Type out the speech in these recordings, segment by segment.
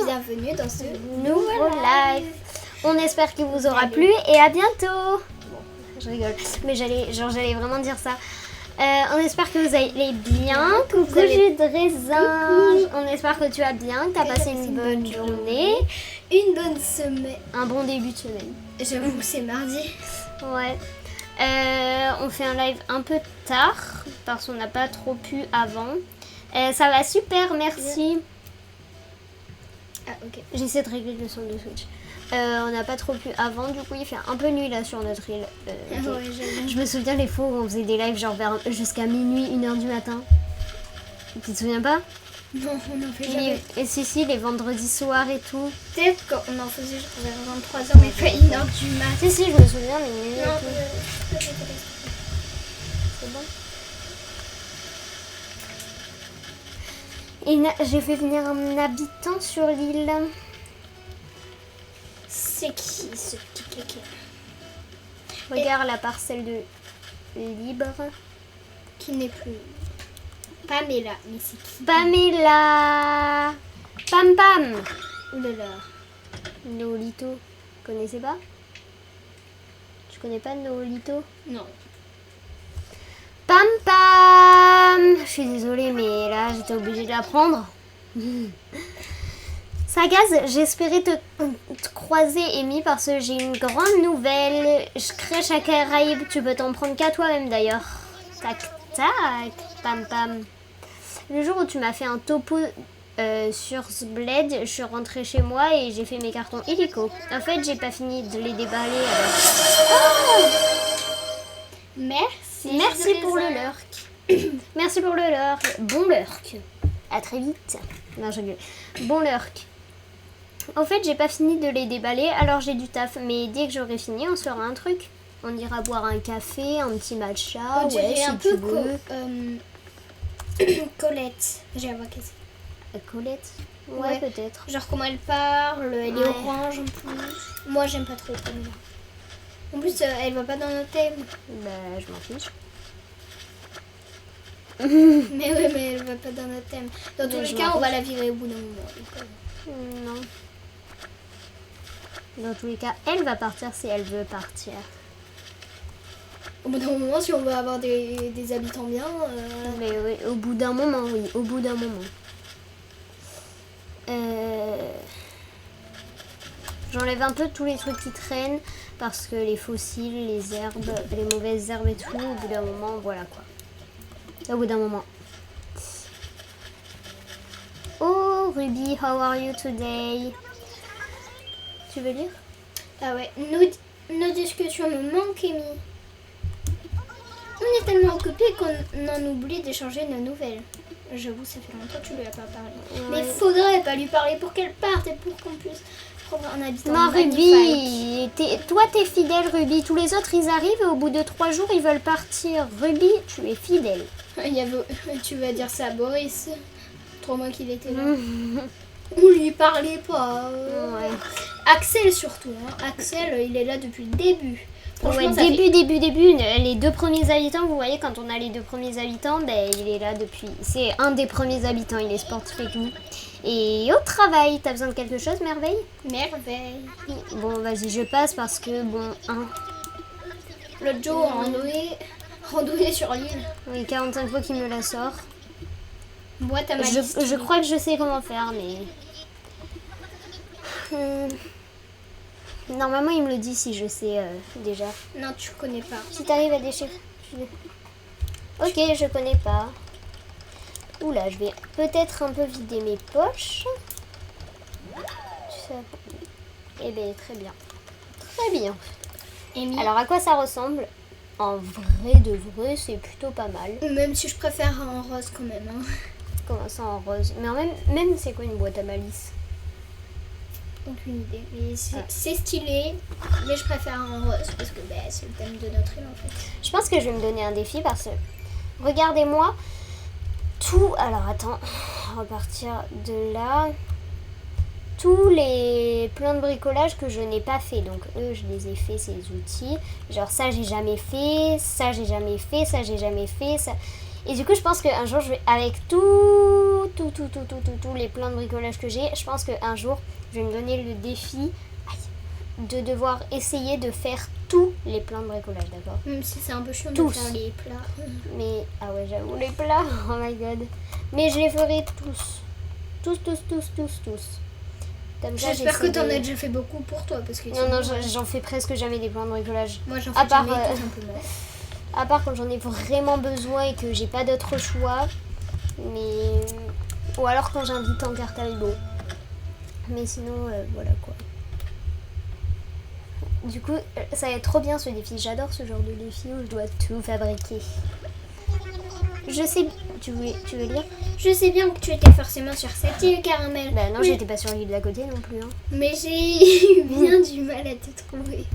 bienvenue dans ce nouveau live. On espère qu'il vous aura plu et à bientôt. Bon, je rigole, mais j'allais vraiment dire ça. On espère que vous allez bien. Coucou jus de raisin. On espère que tu vas bien, que tu as passé une bonne journée. Une bonne semaine. Un bon début de semaine. J'avoue, c'est mardi. Ouais. On fait un live un peu tard parce qu'on n'a pas trop pu avant. Ça va super, merci. Ah, ok. J'essaie de régler le son de Switch. On n'a pas trop pu avant, du coup il fait un peu nuit là sur notre île. Ouais, je me souviens les fois où on faisait des lives genre jusqu'à minuit, 1h du matin. Tu te souviens pas? Non, on en fait jamais. Et si, les vendredis soirs et tout. Peut-être quand on en faisait genre vers 23h, mais pas 1h du matin. Si, je me souviens, mais minuit Non, et tout. C'est bon. J'ai fait venir un habitant sur l'île. C'est qui ce petit kéké? Regarde la parcelle de libre. Qui n'est plus Pamela, mais c'est qui? Pamela. Pam Pam. Oulala. Nolito. Connaissez pas? Tu connais pas Nolito? Non. Pam Pam. Je suis désolée, mais là j'étais obligée de la prendre. Sagaz, j'espérais te croiser Amy parce que j'ai une grande nouvelle. Je crèche à Caraïbes, tu peux t'en prendre qu'à toi-même d'ailleurs. Tac, tac, pam, pam. Le jour où tu m'as fait un topo sur ce bled, je suis rentrée chez moi et j'ai fait mes cartons illico. En fait, j'ai pas fini de les déballer. Alors. Merci pour le lurk. Merci pour le lurk. Bon lurk. À très vite. Non, je rigole. Bon lurk. En fait, j'ai pas fini de les déballer, alors j'ai du taf. Mais dès que j'aurai fini, on se fera un truc. On ira boire un café, un petit matcha. On Ouais, dirait si un tu peu veux. Colette. J'ai à qu'est-ce Colette. Ouais, Ouais. peut-être. Genre comment elle parle, elle est Ouais. orange en plus. Moi j'aime pas trop comme elle. En plus elle va pas dans nos thèmes. Bah, je m'en fiche. Mais ouais, mais elle va pas dans notre thème. Dans tous Mais les je cas, m'en on va fiche. la virer au bout d'un moment. Non. Dans tous les cas, elle va partir si elle veut partir. Au bout d'un moment, si on veut avoir des habitants bien, Mais oui, au bout d'un moment, oui, au bout d'un moment. J'enlève un peu tous les trucs qui traînent parce que les fossiles, les herbes, les mauvaises herbes et tout, au bout d'un moment, voilà quoi. Au bout d'un moment. Oh Ruby, how are you today? Tu veux lire? ah ouais, nos discussions me manquent, Amy. On est tellement occupés qu'on en oublie d'échanger nos nouvelles. J'avoue, ça fait longtemps que tu lui as pas parlé. Ouais. Mais faudrait pas lui parler pour qu'elle parte et pour qu'on puisse trouver un habitant Non magnifique. Ruby, toi t'es fidèle Ruby, tous les autres ils arrivent et au bout de 3 jours ils veulent partir. Ruby, tu es fidèle. Tu vas dire ça à Boris. Trop moi qu'il était là. On lui parlait pas. Ouais. Axel surtout. Hein. Axel, il est là depuis le début. Franchement, Ouais, ça fait- début, les 2 premiers habitants, vous voyez, quand on a les 2 premiers habitants, ben, il est là depuis... C'est un des premiers habitants, il est sportif et tout. Et au travail, t'as besoin de quelque chose, Merveille? Merveille. Bon, vas-y, je passe parce que, bon, L'autre jour, randonnée sur l'île. oui, 45 fois qu'il me la sort. Boîte à malice. Je crois que je sais comment faire, mais... Normalement, il me le dit si je sais déjà. Non, tu connais pas. Si t'arrives à déchirer... Ok, je connais pas. Oula, je vais peut-être un peu vider mes poches. Eh bien, très bien. Très bien. Amy. Alors, à quoi ça ressemble? En vrai de vrai, c'est plutôt pas mal. Même si je préfère en rose quand même. Hein. Comment ça en rose? Mais en même c'est quoi une boîte à malice? Aucune idée. Mais c'est stylé. Mais je préfère en rose parce que c'est le thème de notre île en fait. Je pense que je vais me donner un défi parce que, regardez-moi, tout... Alors, attends, repartir de là. Tous les plans de bricolage que je n'ai pas fait. Donc, eux, je les ai fait, ces outils. Genre, ça, j'ai jamais fait. Ça, j'ai jamais fait. Ça, j'ai jamais fait. Ça... Et du coup, je pense qu'un jour, je vais, avec tous les plans de bricolage que j'ai, je pense qu'un jour, je vais me donner le défi de devoir essayer de faire tous les plans de bricolage, d'accord? Même si c'est un peu chiant de Tous. faire les plats. Mais, ah ouais, j'avoue, les plats, oh my god. Mais je les ferai tous. Tous. Comme ça, J'espère que j'essaie t'en de- as déjà fait beaucoup pour toi parce que Non, sinon, j'en fais presque jamais des plans de bricolage. moi j'en à fais part, jamais euh, tout simplement. À part quand j'en ai vraiment besoin et que j'ai pas d'autre choix. Mais... Ou alors quand j'invite en carte Haribo. Mais sinon, voilà quoi. Du coup, ça va être trop bien ce défi. J'adore ce genre de défi où je dois tout fabriquer. Je sais... Tu veux lire? Je sais bien que tu étais forcément sur cette île caramel. Bah non, Oui, j'étais pas sur l'île d'à côté non plus. Hein. mais j'ai eu bien du mal à te trouver.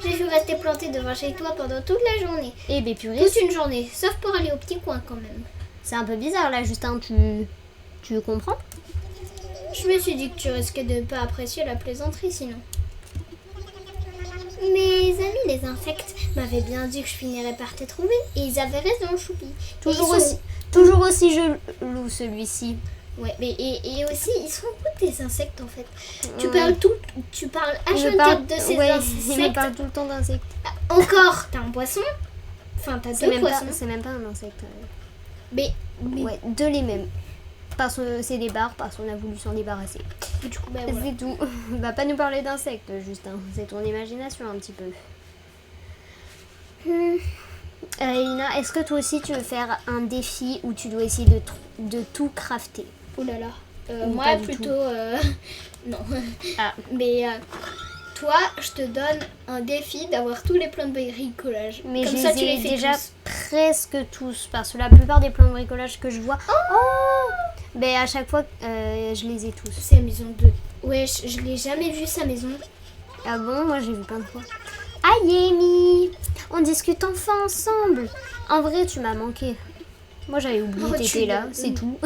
J'ai dû rester plantée devant chez toi pendant toute la journée. Eh ben purée, Toute une journée, sauf pour aller au petit coin quand même. c'est un peu bizarre là, Justin, tu comprends? Je me suis dit que tu risquais de ne pas apprécier la plaisanterie sinon. Mes amis les insectes m'avaient bien dit que je finirais par te trouver et ils avaient raison, Choupi. Toujours aussi jaloux celui-ci. Ouais, mais et aussi ils sont où tes insectes en fait? Tu Ouais. parles Il me H24 parle- de ces ouais, il me insectes. parle tout le temps d'insectes. Encore, t'as un poisson? Enfin, t'as C'est deux même, poissons. c'est même pas un insecte. Mais Ouais, deux les mêmes. C'est des barres parce qu'on a voulu s'en débarrasser. Et du coup, bah, voilà. C'est tout. Va pas nous parler d'insectes, Justin. C'est ton imagination un petit peu. Elina, est-ce que toi aussi tu veux faire un défi où tu dois essayer de tout crafter? Oh là là. Ou Moi, pas du plutôt... non. Ah. Mais toi, je te donne un défi d'avoir tous les plans de bricolage. Mais comme je ça, les tu ai les fais déjà tous. presque tous. Parce que la plupart des plans de bricolage que je vois... Oh ben à chaque fois, je les ai tous. C'est la maison de... Ouais, je l'ai jamais vu, sa maison. Ah bon? Moi, j'ai vu plein de fois. Aïe, Amy! On discute enfin ensemble. En vrai, tu m'as manqué. Moi, j'avais oublié, Oh, tu t'étais là, l'as c'est donné. tout.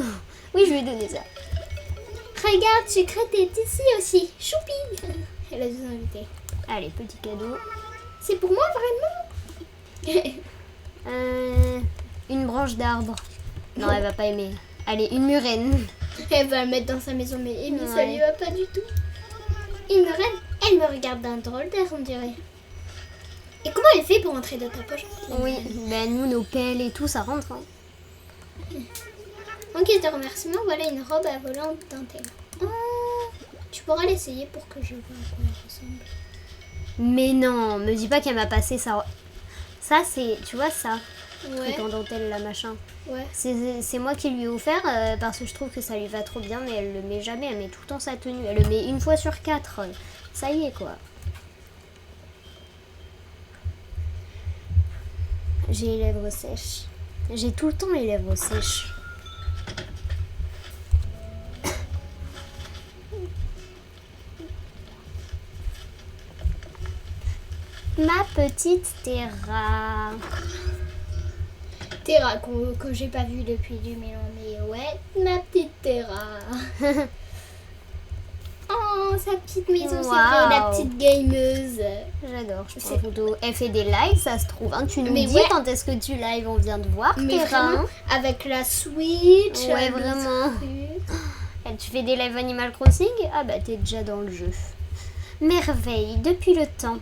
Oui, je lui ai donné ça. Regarde, Sucrète est ici aussi. Choupi. Elle a deux invités. Allez, petit cadeau. C'est pour moi, vraiment? Une branche d'arbre. Non, elle va pas aimer. Allez, une murène. Elle va le mettre dans sa maison, mais Amy, ça Ouais. lui va pas du tout. Une reine, elle me regarde d'un drôle d'air, on dirait. Et comment elle fait pour entrer dans ta poche? Oui, ben nous, nos pelles et tout, ça rentre. Hein. En guise de remerciement, voilà une robe à volant dentelle. Oh, tu pourras l'essayer pour que je vois à quoi elle ressemble. Mais non, me dis pas qu'elle m'a passé ça. Ça, c'est, tu vois ça, Ouais, truc en dentelle, là, machin. ouais. C'est moi qui lui ai offert parce que je trouve que ça lui va trop bien, mais elle le met jamais, elle met tout le temps sa tenue. Elle le met une fois sur 4. Ça y est, quoi. J'ai les lèvres sèches. J'ai tout le temps les lèvres sèches. Ma petite Terra. Terra, que j'ai pas vu depuis 2000 ans, mais ouais, ma petite Terra. Oh, sa petite maison, c'est vrai, la Waouh. petite gameuse. J'adore, je prends C'est- une photo. Elle fait des lives, ça se trouve. Hein. Tu nous Mais dis ouais. quand est-ce que tu live, on vient de voir. Mais Terra, vraiment, hein. avec la Switch. Ouais, le vraiment. truc. Et tu fais des lives Animal Crossing? Ah bah t'es déjà dans le jeu. Merveille, depuis le temps.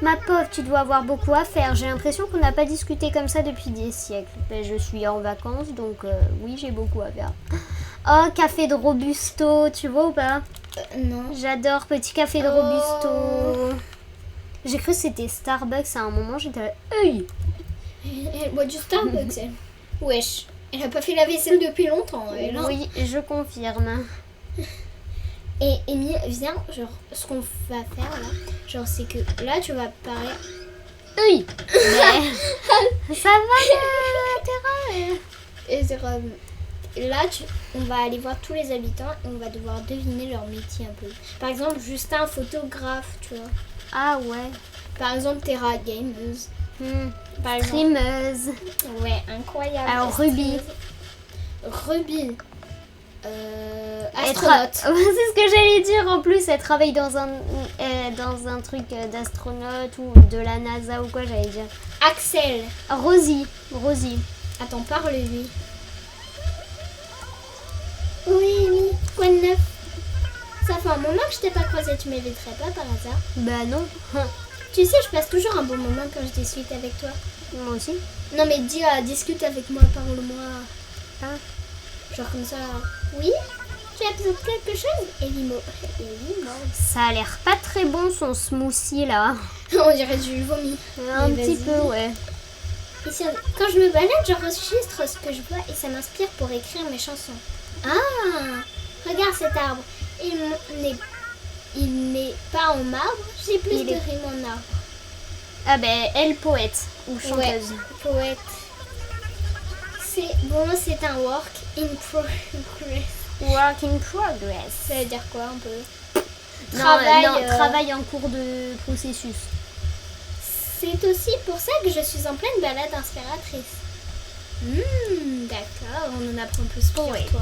Ma pauvre, tu dois avoir beaucoup à faire. J'ai l'impression qu'on n'a pas discuté comme ça depuis des siècles. Ben, je suis en vacances, donc oui, j'ai beaucoup à faire. Oh, café de Robusto, tu vois ou pas? Non. J'adore petit café de Oh. Robusto. J'ai cru que c'était Starbucks à un moment, j'étais là. Hey. Elle boit du Starbucks, elle. Wesh. Elle a pas fait la vaisselle depuis longtemps, elle. Hein. Oui, je confirme. Et Amy, viens, genre, ce qu'on va faire là, genre, c'est que là, tu vas parler. Oui. Mais... ça va, Terra? Et c'est comme- là, on va aller voir tous les habitants et on va devoir deviner leur métier un peu. Par exemple, Justin, photographe, tu vois. Ah ouais. Par exemple, Terra, gameuse. Par exemple. Trimeuse. Ouais, incroyable. Alors, Ruby. Ruby. Elle Astronaute. c'est ce que j'allais dire en plus. Elle travaille dans un truc d'astronaute ou de la NASA ou quoi, j'allais dire. Axel. Rosie. Attends, parle-lui. Oui, quoi de neuf? Ça fait un moment que je t'ai pas croisé, tu m'éviterais pas par hasard? Bah non. Tu sais, je passe toujours un bon moment quand je discute avec toi. Moi aussi. Non mais dis, discute avec moi, parle-moi. Ah. Genre comme ça. Oui? Tu as besoin de quelque chose? Elimo. Ça a l'air pas très bon son smoothie là. On dirait du vomi. Un Mais petit vas-y. peu, ouais. Ici, quand je me balade, j'enregistre ce que je vois et ça m'inspire pour écrire mes chansons. Ah! Regarde cet arbre. Il n'est pas en marbre, j'ai plus Il de est- rimes en arbre. Ah ben elle poète ou chanteuse. Ouais, poète. C'est un work in progress. Work in progress. Ça veut dire quoi un peu? Travail en cours de processus. C'est aussi pour ça que je suis en pleine balade inspiratrice. D'accord, on en apprend plus sur Poète. toi.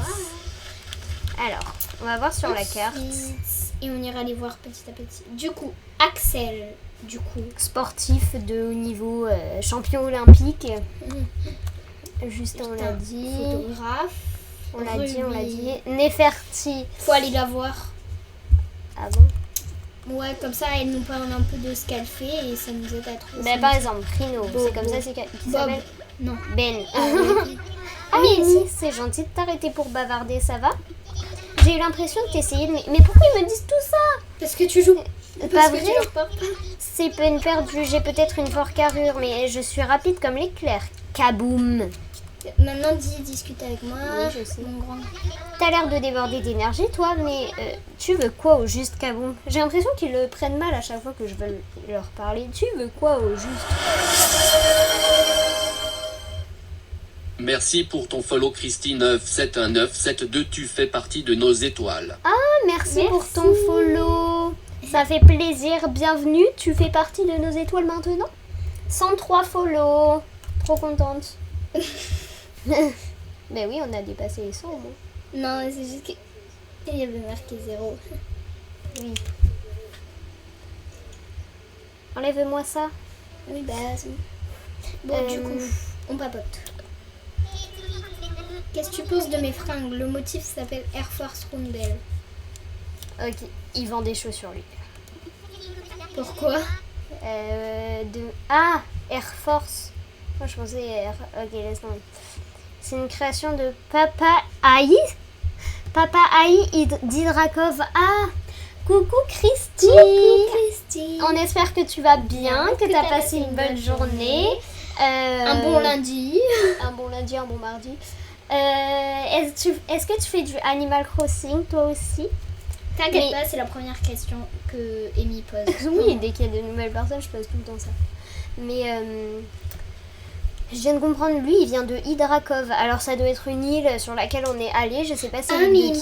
Alors, on va voir sur la Ensuite, carte. Et on ira les voir petit à petit. Du coup, Axel, Sportif de haut niveau, champion olympique. Justin, on l'a dit. photographe. On l'a dit. Ruby. Neferti. Faut aller la voir. Ah bon? Ouais, comme ça, elle nous parle un peu de ce qu'elle fait et ça nous aide à trouver. Ben, son par métier. exemple, Rino. Bob. C'est comme ça qu'il Bob. s'appelle? Non. Ben. Ah, oui. Ah, Mais Amy, c'est gentil de t'arrêter pour bavarder, ça va? J'ai eu l'impression que t'essayais de... Mais pourquoi ils me disent tout ça? Parce que tu joues. Pas Parce que vrai? tu leur parles pas. C'est peine perdue, j'ai peut-être une forte carrure, mais je suis rapide comme l'éclair. Kaboum! Maintenant, discute avec moi. Oui, je sais. Mon grand. T'as l'air de déborder d'énergie, toi, mais tu veux quoi au juste, Kaboum? J'ai l'impression qu'ils le prennent mal à chaque fois que je veux leur parler. Tu veux quoi au juste? Merci pour ton follow Christy971972, tu fais partie de nos étoiles. Ah, merci pour ton follow. Ça fait plaisir, bienvenue. Tu fais partie de nos étoiles maintenant? 103 follow. Trop contente. Mais oui, on a dépassé les 100 au moins. Non, c'est juste que. Il y avait marqué 0. Oui. Enlève-moi ça. Oui, bah. Bon, du coup, on papote. Qu'est-ce que tu penses de mes fringues? Le motif s'appelle Air Force Rondelle. Ok, il vend des chaussures lui. Pourquoi? Ah, Air Force. Moi je pensais Air. Ok, laisse tomber. C'est une création de Papa Aï. Papa Aï d'Hydrakov. Ah, coucou Christy. Coucou Christy. On espère que tu vas bien, que tu as passé une bonne journée. Un bon lundi. Un bon lundi, un bon mardi. Est-ce que tu fais du Animal Crossing toi aussi? T'inquiète pas, c'est la première question que Amy pose. Oui, dès qu'il y a de nouvelles personnes, je pose tout le temps ça. Mais je viens de comprendre, lui, il vient de Hydrakov. Alors ça doit être une île sur laquelle on est allé. Je sais pas si mais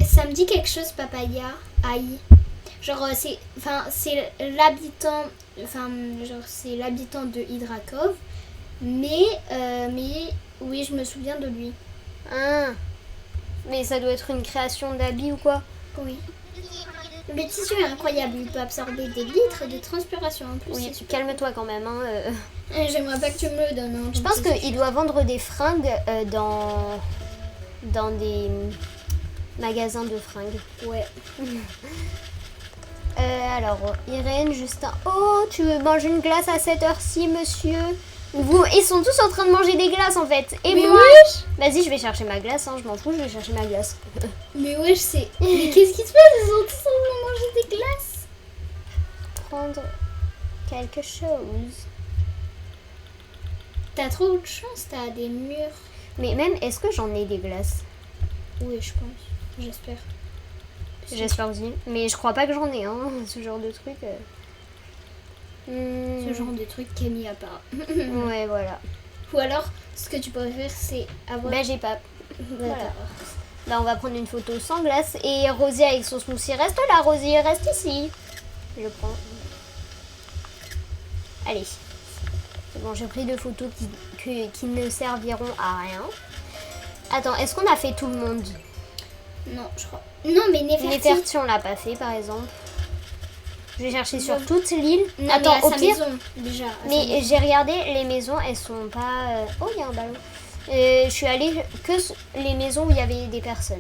ça me dit quelque chose, Papaya. Aïe. Genre c'est l'habitant, c'est l'habitant de Hydrakov. Mais oui, je me souviens de lui. Ah. Mais ça doit être une création d'habits ou quoi? Oui. Le tissu est incroyable, il peut absorber des litres de transpiration en plus. Oui, calme-toi quand même. Hein, J'aimerais pas que tu me le donnes. Hein, je pense qu'il doit vendre des fringues dans des magasins de fringues. Ouais. Alors, Irène, Justin. Oh, tu veux manger une glace à cette heure-ci, monsieur? Ils sont tous en train de manger des glaces en fait. Et mais moi, wesh. Vas-y, je vais chercher ma glace, hein, je m'en fous, je vais chercher ma glace. Mais wesh, c'est. Mais qu'est-ce qui se passe? Ils sont tous en train de manger des glaces. Prendre quelque chose. T'as trop de chance, t'as des murs. Mais même, est-ce que j'en ai des glaces? Oui, je pense. J'espère. J'espère aussi. Mais je crois pas que j'en ai, hein, ce genre de truc. Ce genre de truc qu'Amy a pas. Ouais, voilà. Ou alors, ce que tu pourrais faire, c'est avoir. Bah, j'ai pas. Voilà. Là, on va prendre une photo sans glace. Et Rosie avec son smoothie. Reste là, Rosie, reste ici. Je prends. Allez. C'est bon, j'ai pris 2 photos qui ne serviront à rien. Attends, est-ce qu'on a fait tout le monde? Non, je crois. Non, mais Neferti, on l'a pas fait, par exemple. Je vais chercher sur toute l'île. Non, attends, mais à au sa pire. maison, déjà. Mais j'ai regardé, les maisons, elles sont pas. Oh, il y a un ballon. Je suis allée que les maisons où il y avait des personnes.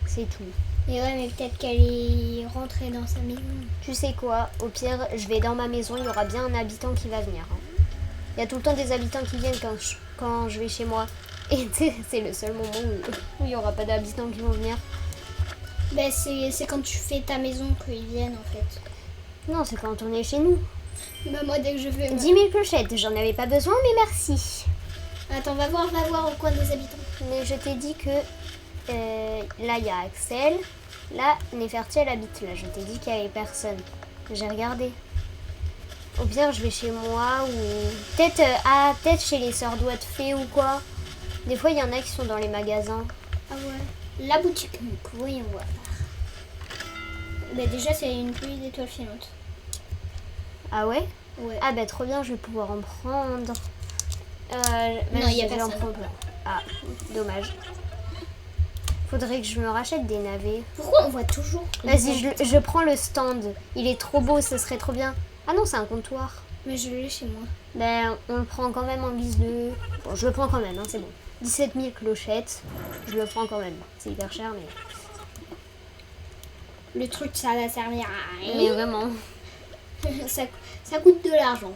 C'est tout. Mais ouais, mais peut-être qu'elle est rentrée dans sa maison. Tu sais quoi? Au pire, je vais dans ma maison, il y aura bien un habitant qui va venir. Hein. Il y a tout le temps des habitants qui viennent quand je vais chez moi. Et c'est le seul moment où il n'y aura pas d'habitants qui vont venir. Ben, c'est quand tu fais ta maison qu'ils viennent en fait. Non, c'est quand on est chez nous. Bah, moi, dès que je fais. 10 000 clochettes, j'en avais pas besoin, mais merci. Attends, va voir au coin des habitants. Mais je t'ai dit que là, il y a Axel. Là, Neferti, elle habite là. Je t'ai dit qu'il y avait personne. J'ai regardé. Au pire, je vais chez moi ou peut-être chez les sœurs doigts de fée ou quoi. Des fois, il y en a qui sont dans les magasins. Ah ouais. La boutique. Donc, voyons voir. Bah, déjà, c'est une pluie d'étoiles filantes. Ah ouais? Ouais. Ah bah trop bien, je vais pouvoir en prendre. Non, il y a personne. Ah, dommage. Faudrait que je me rachète des navets. Pourquoi on voit toujours. Vas-y, je prends le stand. Il est trop beau, ce serait trop bien. Ah non, c'est un comptoir. Mais je l'ai chez moi. Ben, on le prend quand même en guise de... Bon, je le prends quand même, hein, c'est bon. 17 000 clochettes. Je le prends quand même. C'est hyper cher, mais... Le truc, ça va servir à Mais rien. vraiment. ça coûte de l'argent.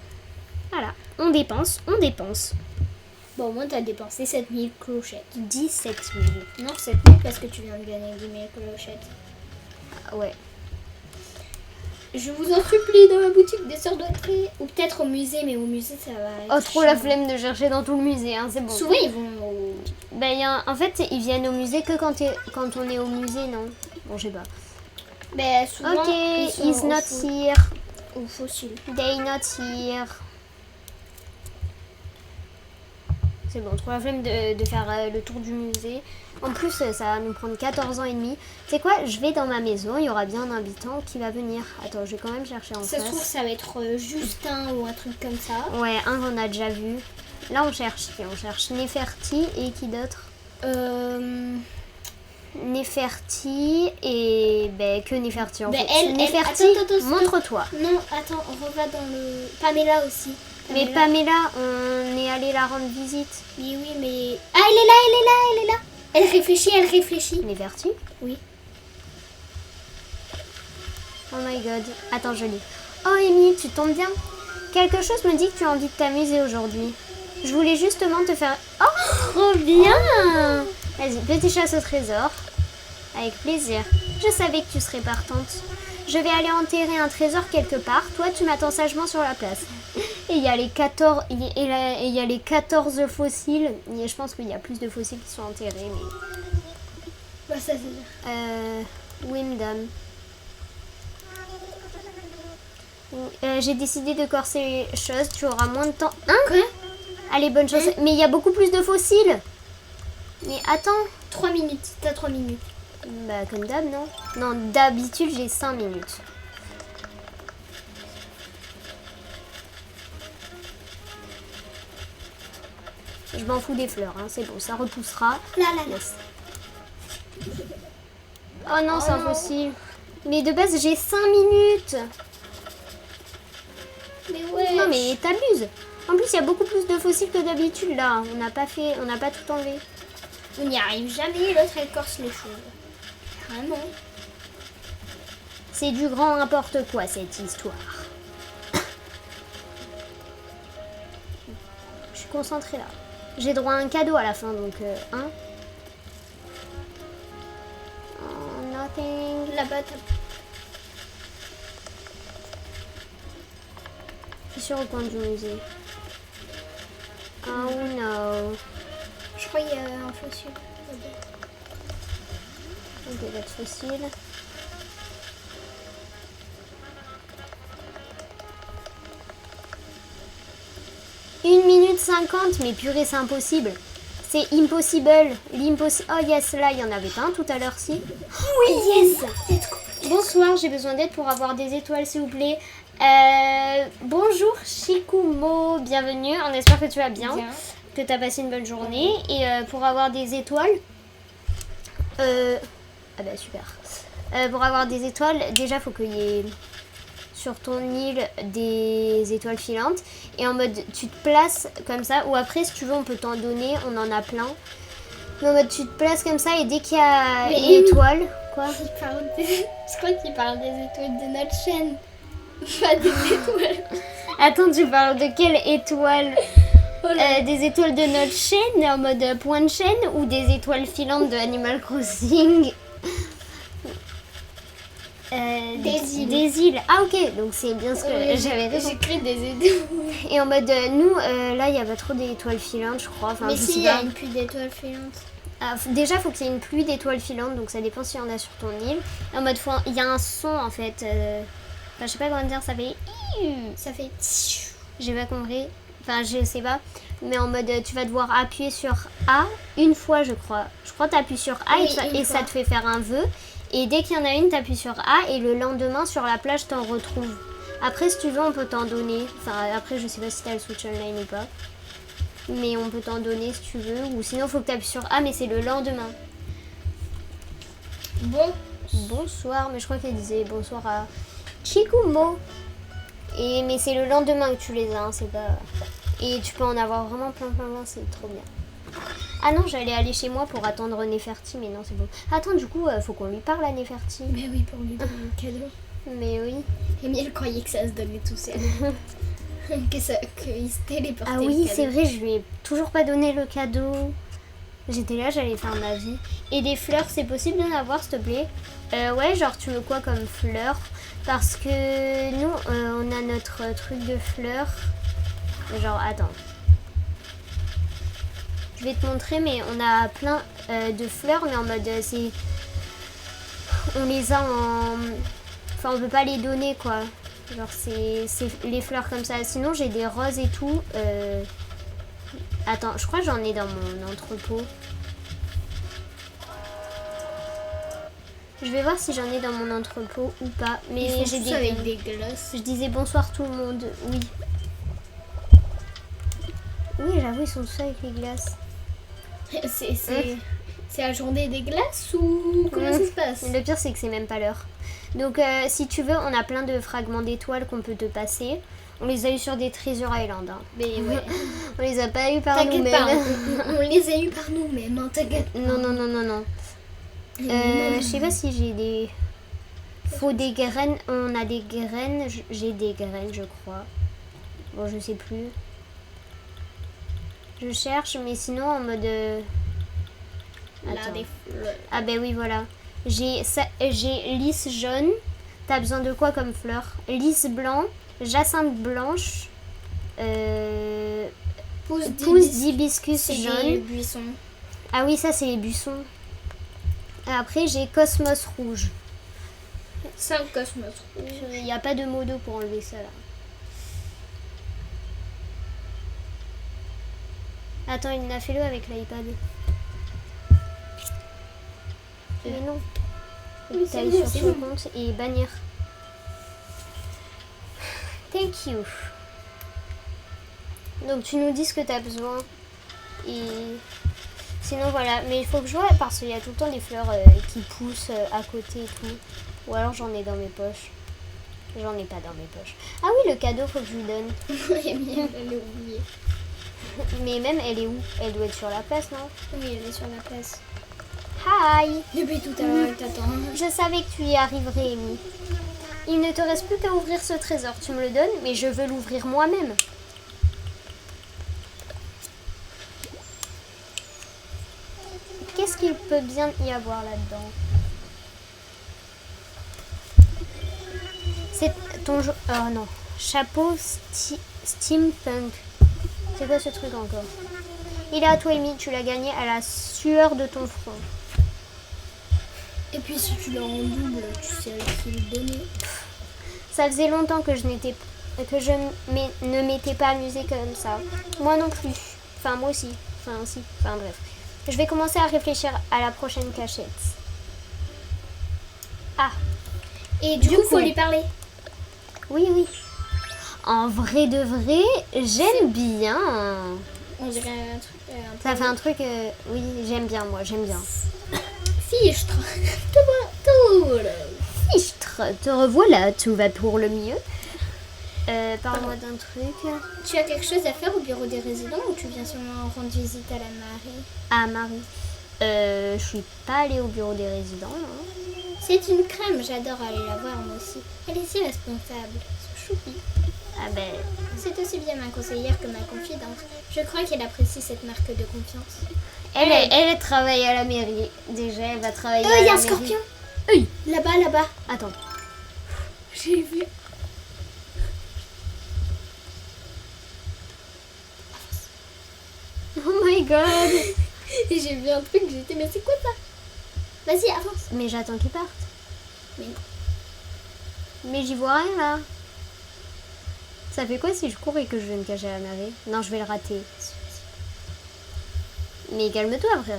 Voilà. On dépense, on dépense. Bon, au moins, t'as dépensé 7000 clochettes. 17 000. Non, 7000 parce que tu viens de gagner 10 000 clochettes. Ah ouais. Je vous en supplie, dans la boutique des sœurs d'entrée. Ou peut-être au musée, mais au musée, ça va être Oh, trop la chiant. flemme de chercher dans tout le musée, hein, c'est bon. Souvent, ils vont au... En fait, ils viennent au musée que quand on est au musée, non? Bon, je sais pas. Ben, souvent, Ok, ils sont he's au not fo- here. au fossile. They not here. C'est bon, trop la flemme de faire le tour du musée. En plus, ça va nous prendre 14 ans et demi. Tu sais quoi, je vais dans ma maison, il y aura bien un habitant qui va venir. Attends, je vais quand même chercher en Ça se trouve, face. ça va être Justin ou un truc comme ça. Ouais, un qu'on a déjà vu. Là, on cherche qui? On cherche Neferti et qui d'autre? Neferti et que Neferti en Ben, fait. elle- Neferti, attends, montre-toi. Non, attends, on va dans le... Pamela aussi. Mais Pamela, on est allé la rendre visite. Mais oui, mais... Ah, elle est là, elle est là, elle est là. Elle réfléchit, elle réfléchit. Neferti? Oui. Oh my god. Attends, je lis. Oh Amy, tu tombes bien. Quelque chose me dit que tu as envie de t'amuser aujourd'hui. Je voulais justement te faire... Oh, trop bien. Vas-y, petit chasse au trésor. Avec plaisir. Je savais que tu serais partante. Je vais aller enterrer un trésor quelque part. Toi, tu m'attends sagement sur la place. Et il y a les 14... Il y a les 14 fossiles. Et je pense qu'il y a plus de fossiles qui sont enterrés, mais... Bah, ça, c'est... Wyndham. J'ai décidé de corser les choses. Tu auras moins de temps. Hein? Quoi? Allez, bonne chance. Mais il y a beaucoup plus de fossiles. Mais attends. 3 minutes, t'as 3 minutes. Bah, comme d'hab, non? Non, d'habitude, j'ai 5 minutes. Je m'en fous des fleurs, hein. C'est bon, ça repoussera. Là, là, là. Yes. Oh non, c'est un non. fossile. Mais de base, j'ai 5 minutes. Mais ouais. Non mais t'abuses. En plus il y a beaucoup plus de fossiles que d'habitude là. On n'a pas tout enlevé. On n'y arrive jamais, l'autre, elle corse les choses. Vraiment. C'est du grand n'importe quoi cette histoire. Je suis concentrée là. J'ai droit à un cadeau à la fin donc hein. Oh, nothing. Là-bas, t'as... Je suis sûre au coin du musée. Oh no. Je crois qu'il y a un fossile. Ok, d'autres fossiles. Une minute 50, mais purée, c'est impossible. C'est impossible. L'impossible. Oh yes, là, il y en avait pas un tout à l'heure, si. Oui, yes. Let's go. Bonsoir, j'ai besoin d'aide pour avoir des étoiles, s'il vous plaît. Bonjour, Shikumo, bienvenue. On espère que tu vas bien, Bien. que tu as passé une bonne journée. Et pour avoir des étoiles... Ah bah super. Pour avoir des étoiles, déjà, il faut qu'il y ait sur ton île des étoiles filantes. Et en mode, tu te places comme ça. Ou après, si tu veux, on peut t'en donner. On en a plein. Mais en mode, tu te places comme ça et dès qu'il y a Mais une étoile... Quoi? Je crois qu'il parle des étoiles de notre chaîne. Pas des étoiles. Attends, tu parles de quelle étoile? Oh là. Des étoiles de notre chaîne, en mode point de chaîne, ou des étoiles filantes de Animal Crossing? Des îles. Des îles. Ah ok, donc c'est bien ce que j'avais raison. J'écris des étoiles. Et en mode, nous, là, il n'y a pas trop d'étoiles filantes, je crois. Enfin, Mais je si, sais il y a pas. une pluie d'étoiles filantes. Ah, déjà, il faut qu'il y ait une pluie d'étoiles filantes, donc ça dépend s'il y en a sur ton île. Et en mode, il y a un son, en fait. Enfin, je sais pas comment dire, ça fait... Ça fait... J'ai pas compris. Enfin, je sais pas. Mais en mode, tu vas devoir appuyer sur A une fois, je crois. Je crois que tu appuies sur A Oui, et une ça fois. te fait faire un vœu. Et dès qu'il y en a une, tu appuies sur A et le lendemain, sur la plage, t'en retrouves. Après, si tu veux, on peut t'en donner. Enfin, après, je sais pas si t'as le Switch Online ou pas. Mais on peut t'en donner si tu veux. Ou sinon, faut que tu appuies sur A, mais c'est le lendemain. Bon. Bonsoir, mais je crois qu'elle disait bonsoir à Chikumo. Mais c'est le lendemain que tu les as, hein, c'est pas... Et tu peux en avoir vraiment plein, c'est trop bien. Ah non, j'allais aller chez moi pour attendre Neferti, mais non, c'est bon. Attends, du coup, faut qu'on lui parle à Neferti. Mais oui, pour lui donner un cadeau. Mais oui. Amy, elle croyait que ça se donnait tout seul. qu'il se téléportait. Ah le oui, cadeau. c'est vrai, je lui ai toujours pas donné le cadeau. J'étais là, j'allais faire ma vie. Et des fleurs, c'est possible d'en avoir, s'il te plaît? Ouais, genre tu veux quoi comme fleurs? Parce que nous, on a notre truc de fleurs. Genre, attends. Je vais te montrer, mais on a plein de fleurs, mais en mode, c'est... On les a en... Enfin, on peut pas les donner, quoi. Genre, c'est les fleurs comme ça. Sinon, j'ai des roses et tout. Attends, je crois que j'en ai dans mon entrepôt. Je vais voir si j'en ai dans mon entrepôt ou pas. Mais Ils font j'ai tous avec des glosses. Je disais bonsoir tout le monde. Oui. Oui, j'avoue, ils sont tous avec les glaces. C'est la journée des glaces ou comment ça se passe? Le pire, c'est que c'est même pas l'heure. Donc, si tu veux, on a plein de fragments d'étoiles qu'on peut te passer. On les a eu sur des Treasure Island. Hein. Mais ouais. On les a pas eu par T'inquiète pas, nous-mêmes. on les a eu par nous-mêmes, hein, t'inquiète. Non. Je sais pas si j'ai des... Faut des graines. On a des graines. J'ai des graines, je crois. Bon, je sais plus. Je cherche, mais sinon en mode... Là, Attends. des fleurs. Ah ben oui, voilà. J'ai lys jaune. T'as besoin de quoi comme fleur? Lys blanc, jacinthe blanche, Pousse pousse d'hibiscus c'est des jaune. buissons. Ah oui, ça c'est les buissons. Après j'ai cosmos rouge. 5 cosmos. Il n'y a pas de modo pour enlever ça là. Attends, il a fait-le avec l'iPad. Mais non. Oui, c'est T'ailles bon, sur c'est son bon. compte et bannir. Thank you. Donc tu nous dis ce que tu as besoin. Et sinon voilà. Mais il faut que je vois parce qu'il y a tout le temps des fleurs qui poussent à côté et tout. Ou alors j'en ai dans mes poches. J'en ai pas dans mes poches. Ah oui, le cadeau, faut que je lui donne. Oui, elle l'a oublié. Mais même, elle est où? Elle doit être sur la place, non? Oui, elle est sur la place. Hi! Depuis tout à l'heure, elle t'attend. Je savais que tu y arriverais, Amy. Il ne te reste plus qu'à ouvrir ce trésor. Tu me le donnes, mais je veux l'ouvrir moi-même. Qu'est-ce qu'il peut bien y avoir là-dedans? C'est ton... Oh non. Chapeau steampunk. C'est quoi ce truc encore? Il est à toi, Amy. Tu l'as gagné à la sueur de ton front. Et puis si tu l'as en double, tu sais à qui le donner. Ça faisait longtemps que je ne m'étais pas amusée comme ça. Moi non plus. Enfin, moi aussi. Enfin, si. Enfin, bref. Je vais commencer à réfléchir à la prochaine cachette. Ah. Et du coup, faut lui parler. Oui, oui. En vrai de vrai, j'aime bien. On dirait un truc. Ça fait un truc... oui, j'aime bien, moi. J'aime bien. Fichtre. Fichtre, te revoilà. Tout va pour le mieux. Parle-moi d'un truc. Tu as quelque chose à faire au bureau des résidents ou tu viens seulement rendre visite à la Marie? Ah, Marie. Je suis pas allée au bureau des résidents, non. C'est une crème, j'adore aller la voir moi aussi. Elle est si responsable. Ce choupi. Ah ben... C'est aussi bien ma conseillère que ma confidente. Je crois qu'elle apprécie cette marque de confiance. Elle travaille à la mairie. Déjà, elle va travailler à la Il y a un mairie. scorpion. Oui. Là-bas, là-bas. Attends. J'ai vu. Oh my god. Et j'ai vu un truc, j'étais, mais c'est quoi ça? Vas-y, avance. Mais j'attends qu'il parte. Mais Mais j'y vois rien là. Ça fait quoi si je cours et que je vais me cacher à la mairie? Non, je vais le rater. Mais calme-toi, frère.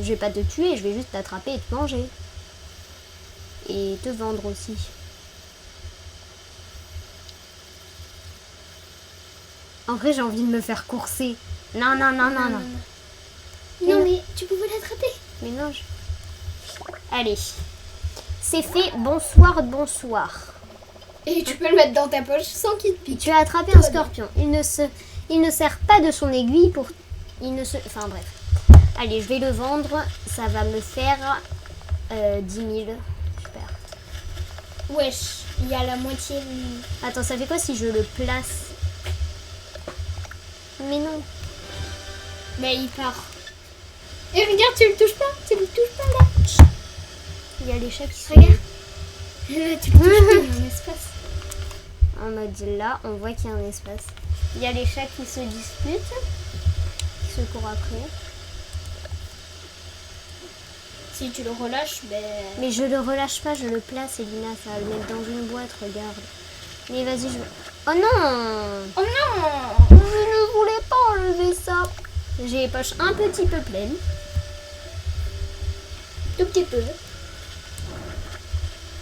Je vais pas te tuer, je vais juste t'attraper et te manger. Et te vendre aussi. En vrai, j'ai envie de me faire courser. Non. Non, mais tu pouvais l'attraper. Mais non, Allez. C'est fait. Bonsoir. Et tu peux le mettre dans ta poche sans qu'il te pique. Tu as attrapé un scorpion. Il ne sert pas de son aiguille pour... Enfin bref. Allez, je vais le vendre. Ça va me faire 10 000. Super. Wesh, il y a la moitié. Attends, ça fait quoi si je le place Mais non. Mais il part. Et regarde, tu le touches pas. Tu le touches pas là. Il y a les chats qui sont Regarde. Là, tu le touches pas, il y a un espace. en mode là. On voit qu'il y a un espace. Il y a les chats qui se disputent, qui se courent après. Si tu le relâches, ben. Mais je le relâche pas, je le place, Elina. Ça va le mettre dans une boîte, regarde. Mais vas-y, je... Oh non! Oh non! Je ne voulais pas enlever ça. J'ai les poches un petit peu pleines. Tout petit peu.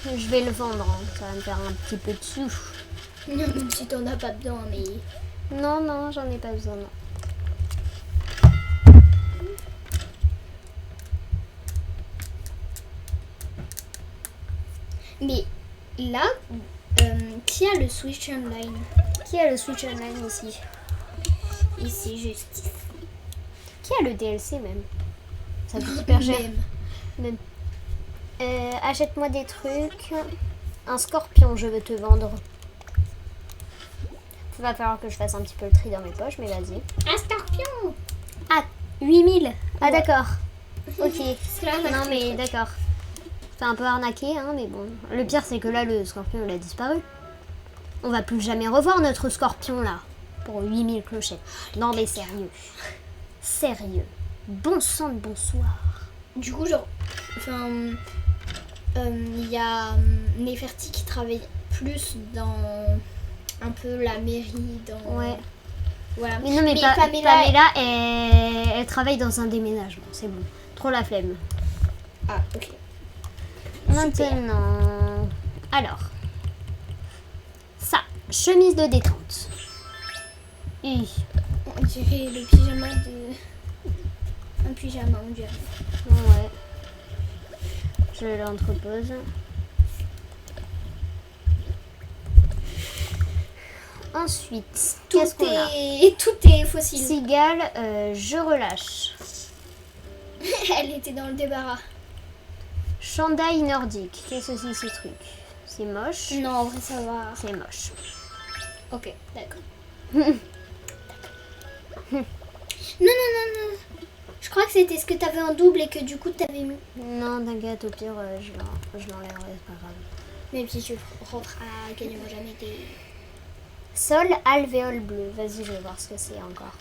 Je vais le vendre, hein. Ça va me faire un petit peu de sous. Non, même si t'en as pas besoin, mais. Non, non, j'en ai pas besoin. Non. Mais là, qui a le Switch Online? Qui a le Switch Online ici? Ici, justice. Qui a le DLC même? Ça coûte hyper cher. Même. Achète-moi des trucs. Un scorpion, je veux te vendre. Il va falloir que je fasse un petit peu le tri dans mes poches, mais vas-y. Un scorpion! Ah, 8000. Ah Ouais. d'accord. Ok. C'est là, Non mais d'accord. C'est un peu arnaqué, hein, mais bon. Le pire, c'est que là, le scorpion, il a disparu. On va plus jamais revoir notre scorpion, là. Pour 8000 clochettes. Non, mais sérieux. Sérieux. Bon sang de bonsoir. Du coup, genre. Enfin. Il y a Neferti qui travaille plus dans. Un peu la mairie, dans. Ouais. Voilà. Mais non, mais, Pamela, elle travaille dans un déménagement. C'est bon. Trop la flemme. Ah, ok. Maintenant. Alors. Ça. Chemise de détente. Hi. On dirait le pyjama de. Un pyjama, on dirait. Ouais. Je l'entrepose. Ensuite, qu'est-ce qu'on a? Tout est fossile. Cigale, je relâche. Elle était dans le débarras. Chandail nordique. Qu'est-ce que c'est ce truc? C'est moche. Non, en vrai, ça va. C'est moche. Ok, d'accord. Non. Je crois que c'était ce que t'avais en double et que du coup t'avais mis. Non, t'inquiète, au pire, je l'enlèverai, c'est pas grave. Même si tu rentres à quasiment jamais tes. Sol alvéole bleu. Vas-y, je vais voir ce que c'est encore.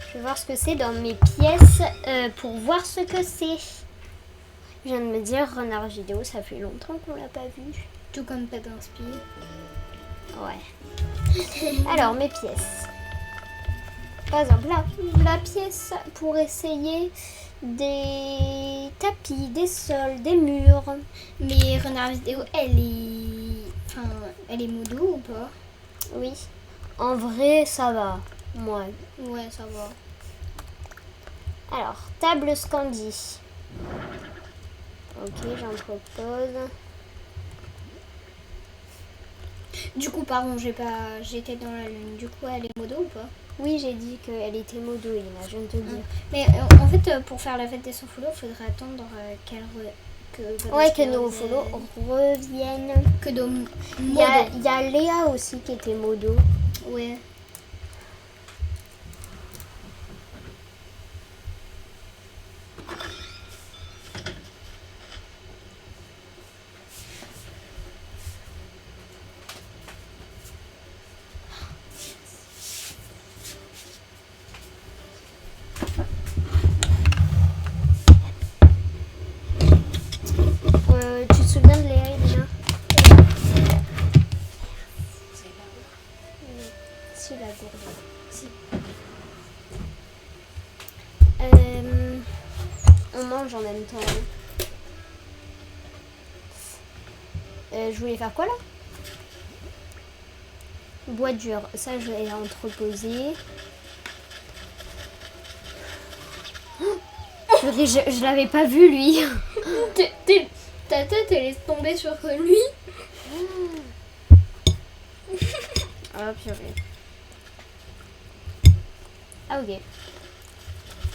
Je vais voir ce que c'est dans mes pièces pour voir ce que c'est. Je viens de me dire, renard vidéo, ça fait longtemps qu'on l'a pas vu. Tout comme pas d'inspire. Ouais. Alors, mes pièces. Par exemple, là, la pièce pour essayer des tapis, des sols, des murs. Mais Renard Vidéo, elle est. Enfin, elle est modo ou pas? Oui. En vrai, ça va. Moi. Ouais, ça va. Alors, table Scandi. Ok, j'entrepose. Du coup, pardon, j'étais dans la lune. Du coup, elle est modo ou pas? Oui, j'ai dit qu'elle était modo, Elina, je viens de te le dire. Mais en fait, pour faire la fête des sans-follow, il faudrait attendre Que nos follow reviennent. Que de Il modo. y a Léa aussi qui était modo. Ouais. Tu te souviens de Léa, Elina? Si, la gourde. Si. On mange en même temps. Je voulais faire quoi là? Bois dur, ça je vais entreposer. Je l'avais pas vu lui. Ta tête, elle est tombée sur lui. Ah purée. Ah ok.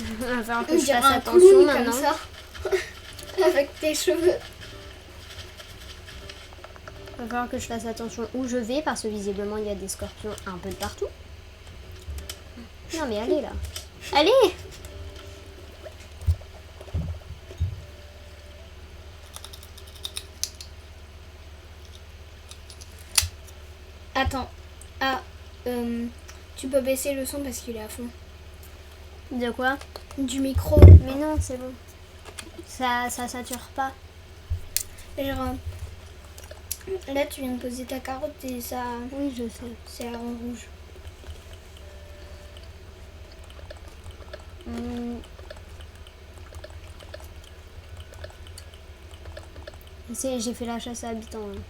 Il va falloir que On je dirait fasse un attention clown maintenant. comme ça. Avec tes cheveux. Va falloir que je fasse attention où je vais parce que visiblement il y a des scorpions un peu de partout. Non mais allez là. Allez! Attends. Ah, tu peux baisser le son parce qu'il est à fond. De quoi? Du micro. Mais non, c'est bon. Ça sature pas. Genre, là, tu viens de poser ta carotte et ça, Oui, je sais. c'est en rouge. J'ai fait la chasse à habitants. Hein.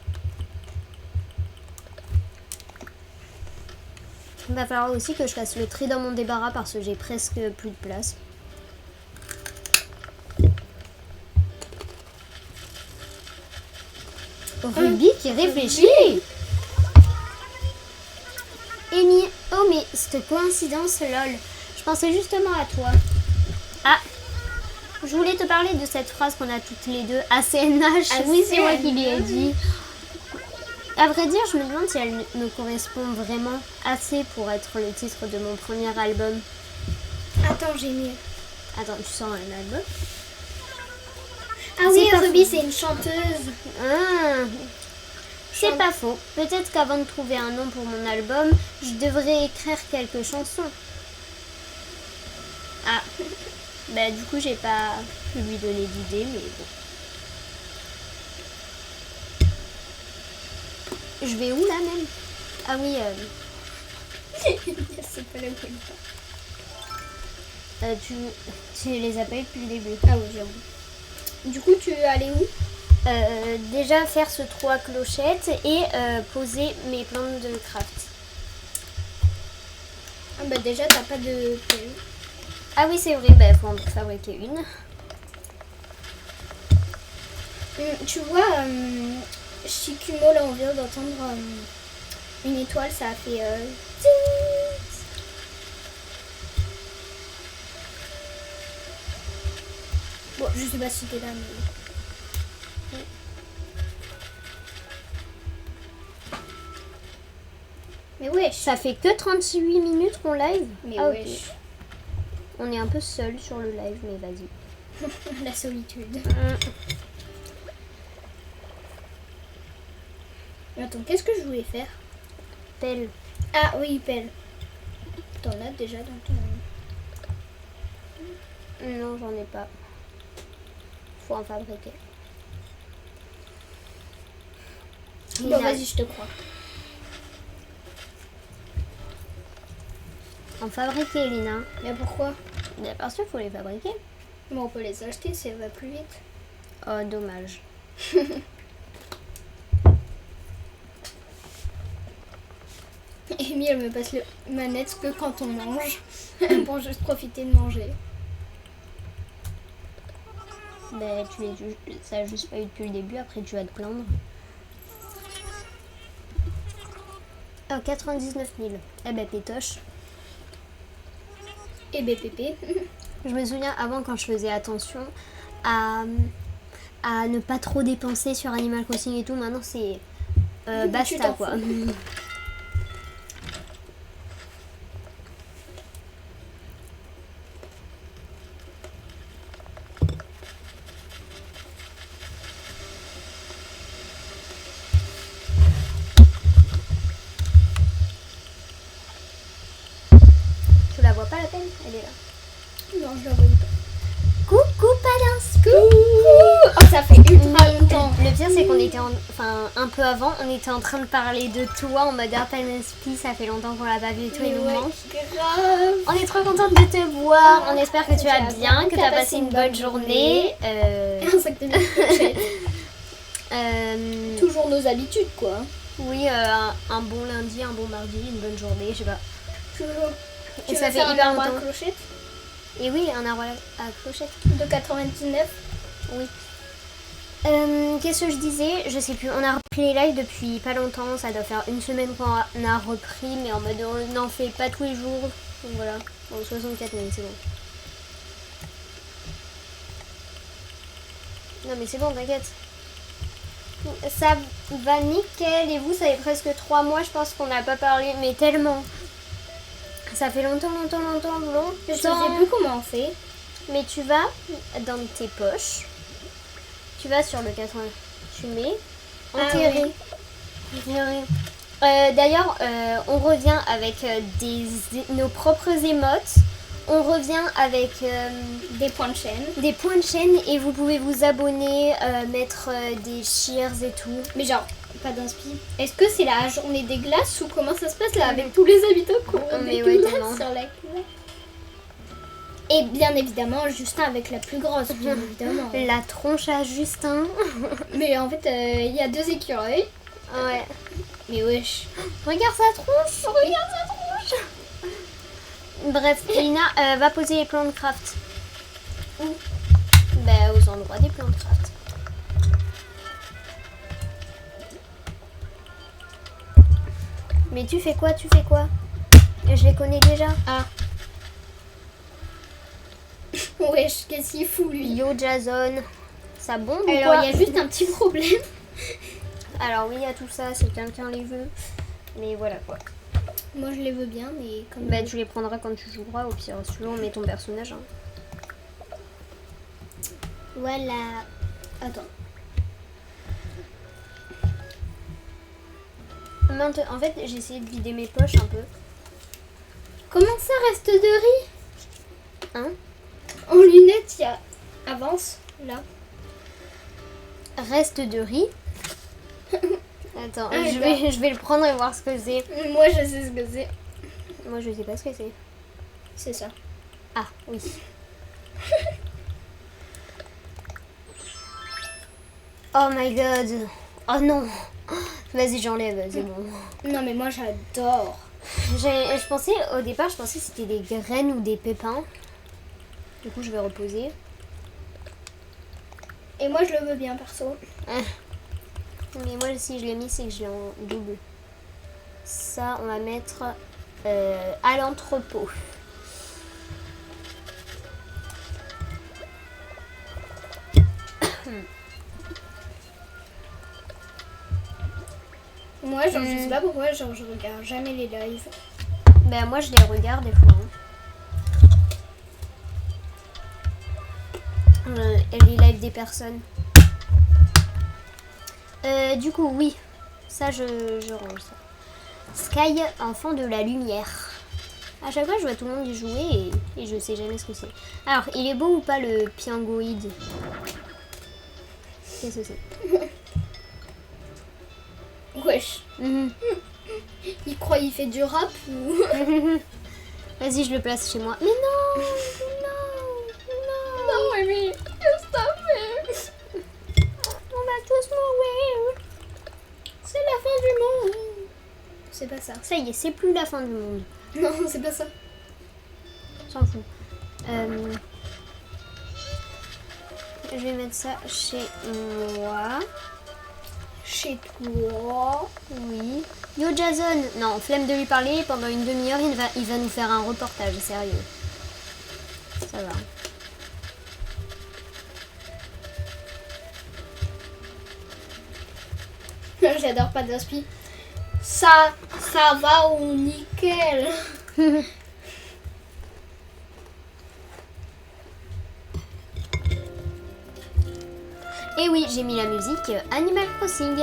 Il va falloir aussi que je fasse le tri dans mon débarras parce que j'ai presque plus de place. Ruby qui réfléchit. Amy, oh mais cette coïncidence, lol. Je pensais justement à toi. Ah, je voulais te parler de cette phrase qu'on a toutes les deux. ACNH, oui c'est moi qui lui ai dit. À vrai dire, je me demande si elle me correspond vraiment assez pour être le titre de mon premier album. Attends, j'ai mis. Attends, tu sens un album? Ah oui, C'est pas Ruby, faux. c'est une chanteuse. Ah, c'est pas faux. Peut-être qu'avant de trouver un nom pour mon album, je devrais écrire quelques chansons. Ah, bah du coup, j'ai pas pu lui donner d'idée, mais bon. Je vais où là même? Ah oui, C'est pas la bonne. tu les appelles depuis le début. Ah oui, j'avoue. Du coup, tu es allé où? Déjà faire ce 3 clochettes et poser mes plantes de craft. Ah bah déjà, t'as pas de pelle. Ah oui, c'est vrai, bah faut en fabriquer une. Tu vois, Shikumo, là, on vient d'entendre une étoile, ça a fait... zing. Bon, je sais pas si t'es là, mais wesh. Ça fait que 38 minutes qu'on live. Mais Ah, ok. wesh. On est un peu seul sur le live, mais vas-y. La solitude. Attends, qu'est-ce que je voulais faire? Pelle. Ah oui, pelle. T'en as déjà dans ton... Non, j'en ai pas. Faut en fabriquer. Bon, Lina, vas-y, je te crois. en fabriquer, Lina. Mais pourquoi? Bien parce qu'il faut les fabriquer. Mais on peut les acheter, ça va plus vite. Oh, dommage. Amy, elle me passe le manette que quand on mange. Pour juste profiter de manger. Ben, ça a juste pas eu depuis le début, après tu vas te plaindre. Oh, 99 000. Eh ben, pétoche. Et BPP. Je me souviens avant quand je faisais attention à ne pas trop dépenser sur Animal Crossing et tout. Maintenant, c'est basta t'en quoi. fous. Tu la vois pas la peine? Elle est là. Non, je la voyais pas. Coucou Palinsky. Oh, ça fait ultra longtemps. Le pire c'est qu'on était un peu avant, on était en train de parler de toi en mode Palinsky, ça fait longtemps qu'on l'a pas vu et tout, il nous manque. Grave. On est trop contente de te voir, on espère que tu vas bien, que tu as passé une bonne journée. Un sac de biscuits. Toujours nos habitudes, quoi. Oui, un bon lundi, un bon mardi, une bonne journée, je sais pas. Toujours. Et Tu ça veux fait faire hyper un arbre à longtemps. clochette Et oui, un arbre à clochette. de 99. Oui. Qu'est-ce que je disais? Je sais plus. On a repris les lives depuis pas longtemps. Ça doit faire une semaine qu'on a repris, mais en mode on n'en fait pas tous les jours. Donc voilà. Bon, 64 minutes, c'est bon. Non mais c'est bon, t'inquiète. Ça va nickel. Et vous, ça fait presque 3 mois, je pense qu'on n'a pas parlé, mais tellement. Ça fait longtemps. Je sais plus comment on fait. Mais tu vas dans tes poches. Tu vas sur le 80. Tu mets enterrer. D'ailleurs, on revient avec nos propres émotes. On revient avec des points de chaîne. Des points de chaîne et vous pouvez vous abonner, mettre des cheers et tout. Mais genre, pas d'inspi. Est-ce que c'est la journée des glaces ou comment ça se passe là avec tous les habitants qui ont des glaces sur la glace? Et bien évidemment, Justin avec la plus grosse, bien évidemment. La tronche à Justin. Mais en fait, il y a 2 écureuils. Ouais. Mais wesh. Regarde sa tronche. Bref, Lina va poser les plans de craft. Où? Bah, aux endroits des plans de craft. Mais tu fais quoi? Je les connais déjà. Ah. Wesh, qu'est-ce qu'il fout lui? Yo Jason. Ça bombe ou quoi? Alors, il y a juste un petit problème. Alors oui, il y a tout ça, si quelqu'un les veut. Mais voilà quoi. Moi je les veux bien, mais comme... Bah tu les prendras quand tu joueras, au pire, si tu veux, on met ton personnage. Hein. Voilà. Attends. En fait, j'ai essayé de vider mes poches un peu. Comment ça, reste de riz? Hein? En lunettes, il y a... Avance, là. Reste de riz. Attends, je vais le prendre et voir ce que c'est. Moi, je sais ce que c'est. Moi, je sais pas ce que c'est. C'est ça. Ah, oui. Oh my god. Oh non. Vas-y, j'enlève, c'est bon. Non, mais moi, j'adore. Je pensais, au départ, que c'était des graines ou des pépins. Du coup, je vais reposer. Et moi, je le veux bien, perso. Mais moi, si je l'ai mis, c'est que je l'ai en double. Ça, on va mettre à l'entrepôt. Moi, genre, je sais pas pourquoi, genre, je regarde jamais les lives. Ben, moi, je les regarde des fois. Les lives des personnes. Du coup, oui. Ça, je range ça. Sky, enfant de la lumière. À chaque fois, je vois tout le monde y jouer et je sais jamais ce que c'est. Alors, il est beau ou pas le piangoïde? Qu'est-ce que c'est? Wesh. Il croit qu'il fait du rap ou... Vas-y, je le place chez moi. Mais non. Non, mais qu'est-ce que t'as fait? On va tous mourir. C'est la fin du monde. C'est pas ça. Ça y est, c'est plus la fin du monde. Non, c'est pas ça. S'en fout. Je vais mettre ça chez moi. Chez toi? Oui. Yo Jason. Non, flemme de lui parler. Pendant une demi-heure, il va nous faire un reportage. Sérieux. Ça va. J'adore pas d'inspi. Ça va au nickel. Et oui, j'ai mis la musique Animal Crossing.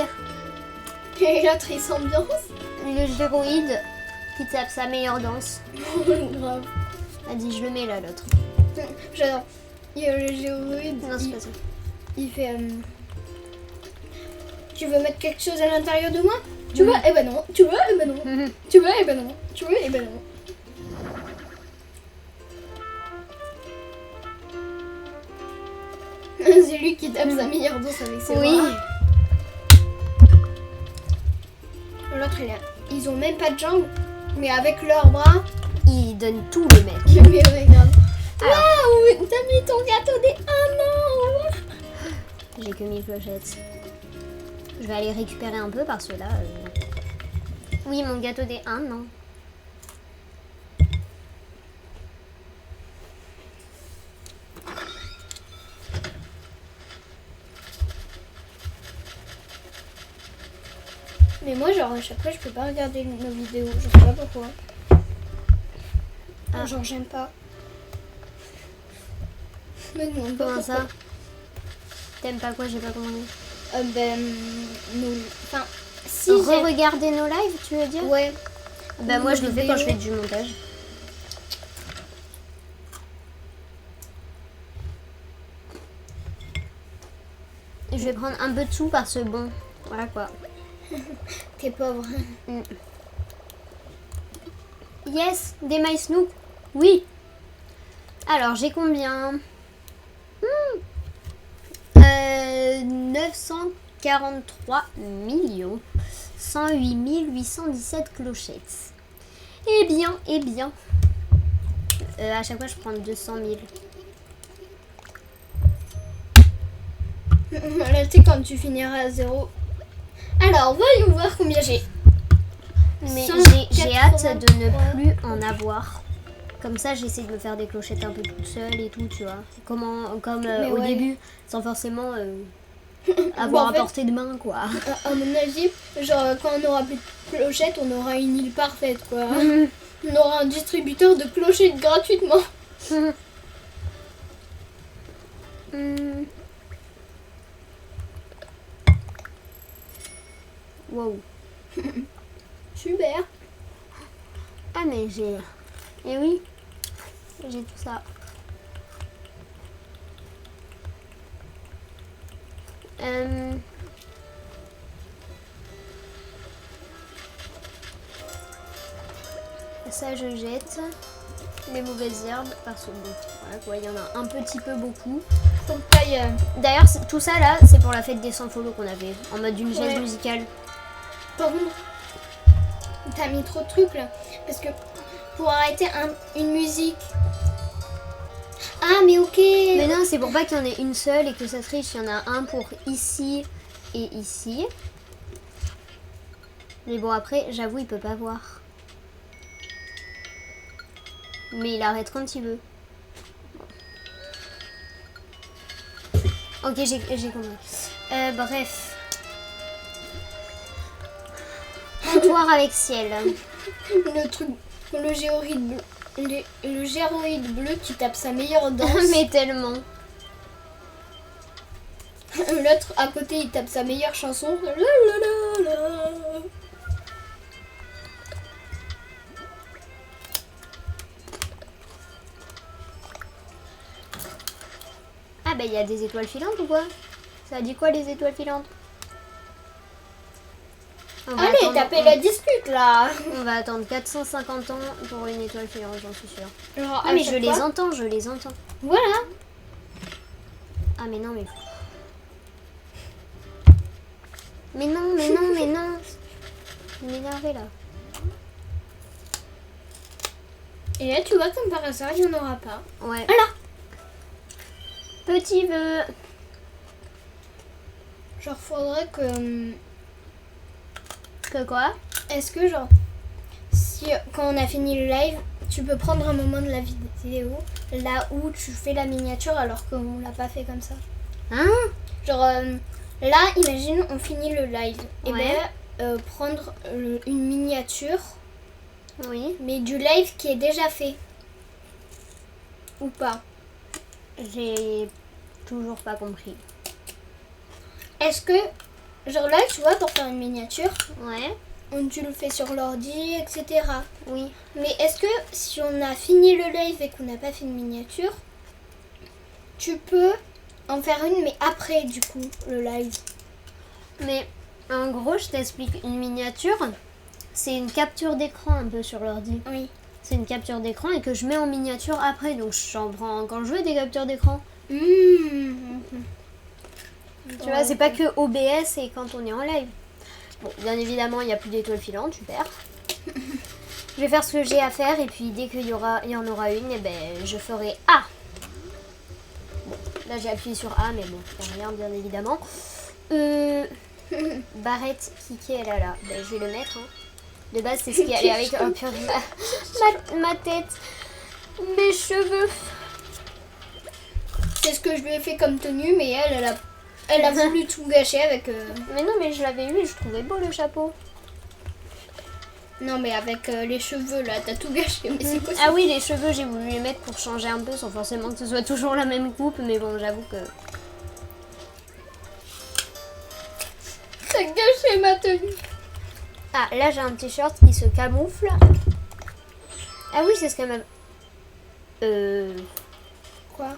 Et l'autre, il s'ambiance. Le géroïde qui tape sa meilleure danse. Grave. A dit, je le mets là, l'autre. J'adore. Il y a le géoïde. Non, c'est pas ça. Il fait... Tu veux mettre quelque chose à l'intérieur de moi? Tu veux? Eh ben non. Tu veux? Eh ben non. Tu veux? Eh ben non. Tu veux? Eh ben non. C'est lui qui tape sa meilleure danse avec ses bras. L'autre, ils ont même pas de jambes, mais avec leurs bras, ils donnent tout, le mec. Mais regarde. Waouh, t'as mis ton gâteau des 1 an. J'ai que 1000 clochettes. Je vais aller récupérer un peu parce que là... Oui, mon gâteau des 1 an. Mais moi, genre, à chaque fois, je peux pas regarder nos vidéos. Je sais pas pourquoi. Ah. Genre, j'aime pas. Mais non, pas Comment pourquoi. ça? T'aimes pas quoi? J'ai pas compris. Enfin, si j'ai... Re-regarder nos lives, tu veux dire? Ouais. Bah moi je le fais quand je fais du montage. Je vais prendre un peu de sous parce que bon, voilà quoi. T'es pauvre. Yes, des My Snoop. Oui. Alors j'ai combien? 943 108 817 clochettes. Eh bien. À chaque fois je prends 200 000. Là, tu sais, quand tu finiras à 0. Alors, voyons voir combien j'ai. Mais 183. j'ai hâte de ne plus en avoir. Comme ça, j'essaie de me faire des clochettes un peu toute seule et tout, tu vois. Comme au ouais. début, sans forcément avoir Bon, en à fait, portée de main, quoi. À mon avis, genre, quand on aura plus de clochettes, on aura une île parfaite, quoi. On aura un distributeur de clochettes gratuitement. Wow. Super. Ah, mais j'ai... Eh oui, j'ai tout ça. Ça, je jette les mauvaises herbes parce que bon, voilà quoi, il y en a un petit peu beaucoup. Faut que t'ailles, D'ailleurs, tout ça là, c'est pour la fête des 100 follow qu'on avait, en mode d'une chaise Ouais. musicale. Par contre, t'as mis trop de trucs là. Parce que pour arrêter une musique. Ah, mais ok. Mais non, c'est pour pas qu'il y en ait une seule et que ça triche. Il y en a un pour ici et ici. Mais bon, après, j'avoue, il peut pas voir. Mais il arrête quand il veut. Ok, j'ai compris. Bref. Comptoir avec ciel. Le truc, le géroïde bleu. Le géroïde bleu qui tape sa meilleure danse. Mais tellement. L'autre à côté il tape sa meilleure chanson. La, la, la, la. Ah bah il y a des étoiles filantes ou quoi? Ça dit quoi les étoiles filantes? On va Allez, attendre- tapez la discute là. On va attendre 450 ans pour une étoile filante, j'en suis sûre. Genre, Ah à mais chaque je les fois. entends, je les entends. Voilà. Ah mais non mais... Mais non, mais non, mais non. Il m'énerve là. Et là tu vois comme par hasard il n'y en aura pas. Ouais. Voilà. Petit vœu. Genre faudrait que... Que quoi? Est-ce que genre... Si quand on a fini le live, tu peux prendre un moment de la vidéo là où tu fais la miniature alors qu'on l'a pas fait comme ça. Hein? Genre là, imagine on finit le live. Et Ouais. ben prendre une miniature Oui. mais du live qui est déjà fait. Ou pas. J'ai toujours pas compris. Est-ce que, genre là, tu vois, pour faire une miniature, Ouais. tu le fais sur l'ordi, etc. Oui. Mais est-ce que si on a fini le live et qu'on n'a pas fait une miniature, tu peux en faire une, mais après, du coup, le live? Mais en gros, je t'explique. Une miniature, c'est une capture d'écran un peu sur l'ordi. Oui. C'est une capture d'écran et que je mets en miniature après. Donc j'en prends quand je veux des captures d'écran. Mmh. Tu vois, c'est pas que OBS et quand on est en live. Bon, bien évidemment, il n'y a plus d'étoiles filantes, super. Je vais faire ce que j'ai à faire et puis dès qu'il y en aura une, et ben, je ferai A. Bon, là j'ai appuyé sur A, mais bon, il n'y a rien bien évidemment. Barrette Kiki, elle est là. Ben, je vais le mettre. Hein. De base, c'est ce qui allait avec oh, purée, ma tête, mes cheveux. C'est ce que je lui ai fait comme tenue, mais elle a voulu tout gâcher avec... Mais non, mais je l'avais eu et je trouvais beau le chapeau. Non, mais avec les cheveux là, t'as tout gâché. Mais c'est quoi ça? Ah oui, les cheveux, j'ai voulu les mettre pour changer un peu, sans forcément que ce soit toujours la même coupe, mais bon, j'avoue que... T'as gâché ma tenue. Ah, là, j'ai un t-shirt qui se camoufle. Ah oui, c'est ce qu'elle m'a... Quoi?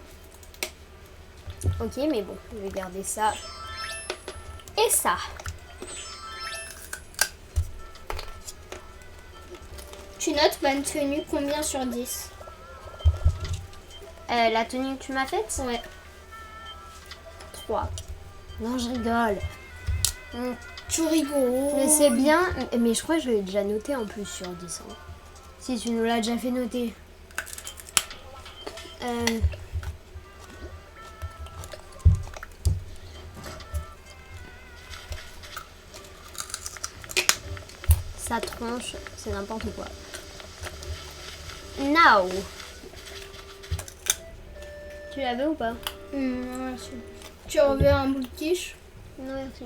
Ok, mais bon, je vais garder ça. Et ça. Tu notes ma tenue combien sur 10? La tenue que tu m'as faite? Ouais. 3. Non, je rigole. Tu rigoles. Mais c'est bien, mais je crois que je l'ai déjà noté en plus sur 10 ans. Si tu nous l'as déjà fait noter. Sa tronche, c'est n'importe quoi. Now. Tu l'avais ou pas? Non, merci. Tu veux un bout de quiche? Non, merci.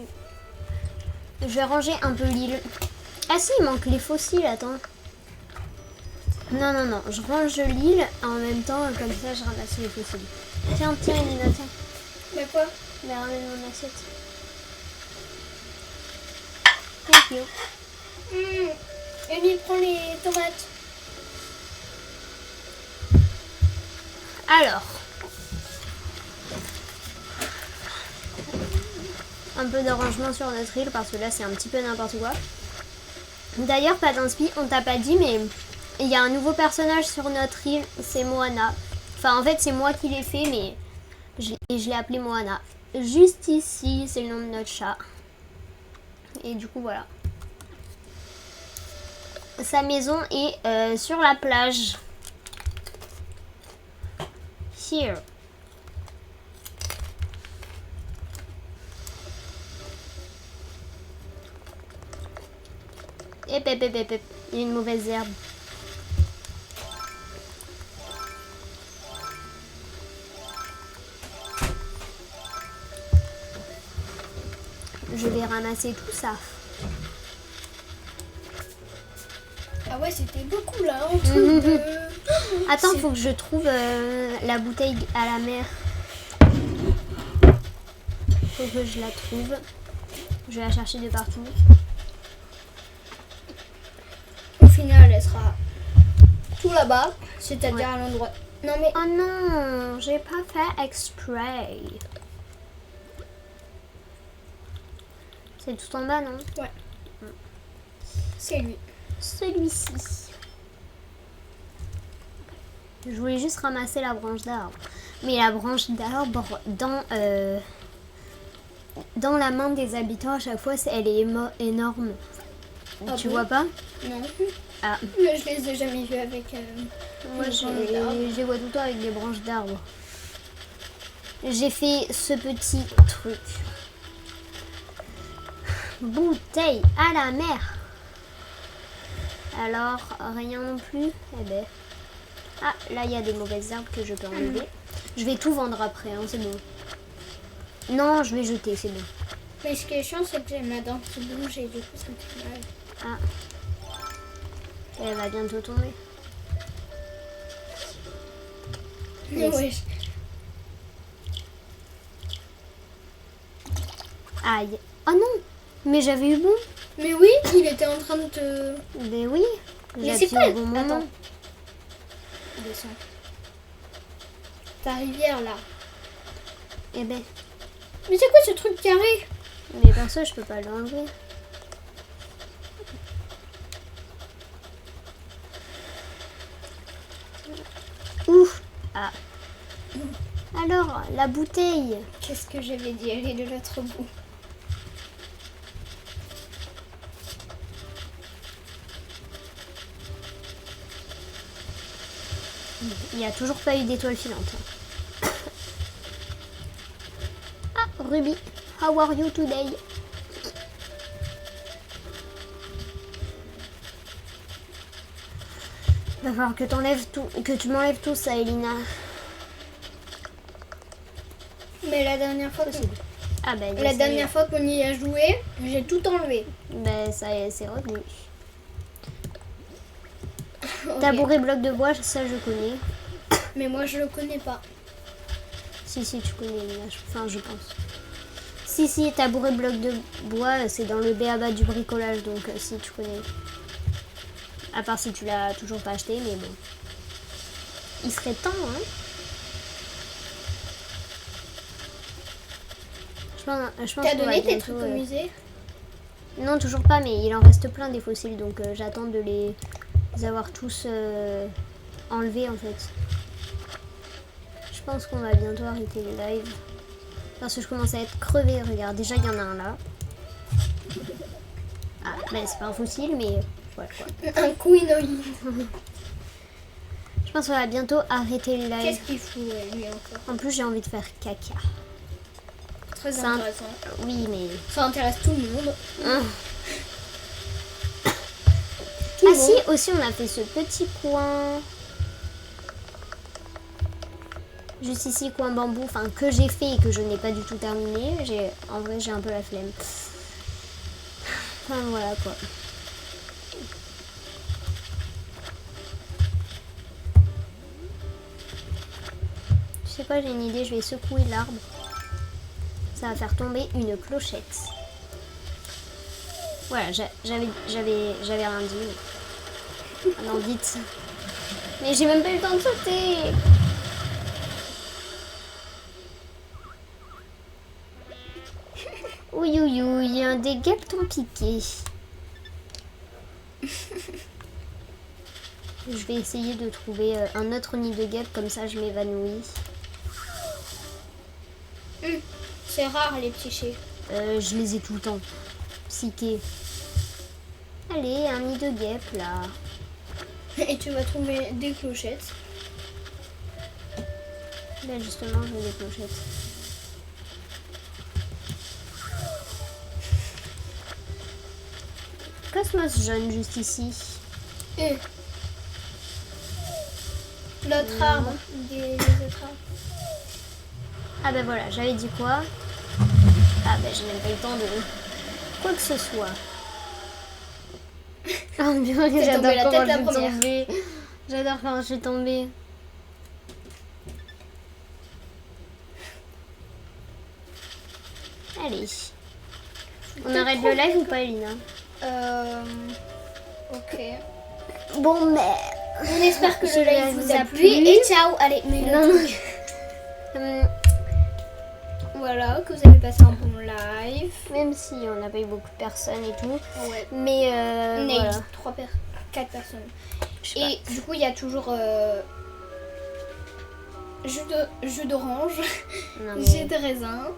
Je vais ranger un peu l'île. Ah si, il manque les fossiles, attends. Non, non, non, je range l'île en même temps, comme ça je ramasse les fossiles. Tiens, tiens, Elina, tiens. Mais quoi? Je vais ramener mon assiette. Thank you. Amy, prends les tomates. Alors. Un peu d'arrangement sur notre île parce que là c'est un petit peu n'importe quoi. D'ailleurs, pas d'inspi, on t'a pas dit, mais il y a un nouveau personnage sur notre île, c'est Moana. Enfin, en fait, c'est moi qui l'ai fait, mais je l'ai appelé Moana. Juste ici, c'est le nom de notre chat. Et du coup, voilà. Sa maison est sur la plage. Here. Il y a une mauvaise herbe. Je vais ramasser tout ça. Ah ouais, c'était beaucoup là. Entre deux. Attends, faut que je trouve la bouteille à la mer. Faut que je la trouve. Je vais la chercher de partout. Au final, elle sera tout là-bas, c'est-à-dire à l'endroit. Non mais Oh non, j'ai pas fait exprès. C'est tout en bas, non? ouais, c'est lui. Celui-ci. Je voulais juste ramasser la branche d'arbre. Mais la branche d'arbre, dans la main des habitants, à chaque fois, elle est énorme. Ah Tu bon? vois pas? Non. Ah, Mais je les ai jamais vus avec. moi, une je branche d'arbre. les vois tout le temps avec des branches d'arbre. J'ai fait ce petit truc. Bouteille à la mer. Alors, rien non plus. Eh ben. Ah, là, il y a des mauvaises herbes que je peux enlever. Je vais tout vendre après, hein, c'est bon. Non, je vais jeter, c'est bon. Mais ce qui est chiant, c'est que j'ai ma dent qui bouge et du coup, ça me fait mal. Ah. Elle va bientôt tomber. Laisse. Ouais. Aïe. Oh non, mais j'avais eu bon. Mais oui, il était en train de te. Ben oui. Mais J'ai c'est appuyé quoi? au bon moment. Attends. Descends. Ta rivière là. Eh ben, Mais c'est quoi ce truc carré? mais perso, je peux pas l'enlever. Ouf. Ah. Alors, la bouteille. Qu'est-ce que j'avais dit? Elle est de l'autre bout. Il n'y a toujours pas eu d'étoile filante. Ah, Ruby. How are you today? Va falloir que tu m'enlèves tout ça, Elina. Mais la dernière fois, Ah ben, la dernière fois qu'on y a joué, j'ai tout enlevé. Ben, ça y est, c'est revenu. Ok. Tabouret bloc de bois, ça je connais. Mais moi je le connais pas. Si, tu connais, Elina, enfin je pense. Si, tabouret bloc de bois, c'est dans le b.a.-ba du bricolage, donc si tu connais. À part si tu l'as toujours pas acheté, mais bon. Il serait temps, hein. Je pense T'as qu'on va donné tes bientôt, trucs au musée? Non, toujours pas, mais il en reste plein des fossiles, donc j'attends de les avoir tous enlevés en fait. Je pense qu'on va bientôt arrêter le live. Parce que je commence à être crevée. Regarde, déjà il y en a un là. Ah, ben c'est pas un fossile, mais voilà quoi. Un couinoïde. Je pense qu'on va bientôt arrêter le live. Qu'est-ce qu'il fout lui encore? En plus, j'ai envie de faire caca. Très Ça int- intéressant. Oui, mais... Ça intéresse tout le monde. Hum. Tout le Ah si, monde. aussi on a fait ce petit coin. Juste ici, coin bambou, enfin que j'ai fait et que je n'ai pas du tout terminé. En vrai, j'ai un peu la flemme. Enfin voilà quoi. Tu sais quoi, j'ai une idée, je vais secouer l'arbre. Ça va faire tomber une clochette. Voilà, j'avais rien dit. Ah non, vite. Mais j'ai même pas eu le temps de sauter. Oui, il y a des guêpes t'ont piqué. Je vais essayer de trouver un autre nid de guêpes, comme ça je m'évanouis. C'est rare les petits chais. Je les ai tout le temps. Psyché. Allez, un nid de guêpes là. Et tu vas trouver des clochettes. Là justement, je veux des clochettes. Cosmos jaune juste ici. Et l'autre arbre. Des autres arbres. Ah ben voilà, j'avais dit quoi? Ah ben j'ai même pas eu le temps de quoi que ce soit. Oh bien, T'es j'adore tombée la comment tête la je suis première. tombée. J'adore quand je suis tombée. Allez. On arrête le live ou pas, Elina? Ok. Bon, mais... On espère que Je le live vous vous a a plu. plu. Et ciao. Allez, mais Non. le truc. Voilà, que vous avez passé un bon live. Même si on n'a pas eu beaucoup de personnes et tout. Ouais. Mais On a voilà. eu 4 personnes. Je sais Et du coup, il y a toujours jus d'orange, pas. Non, mais- jus de raisin,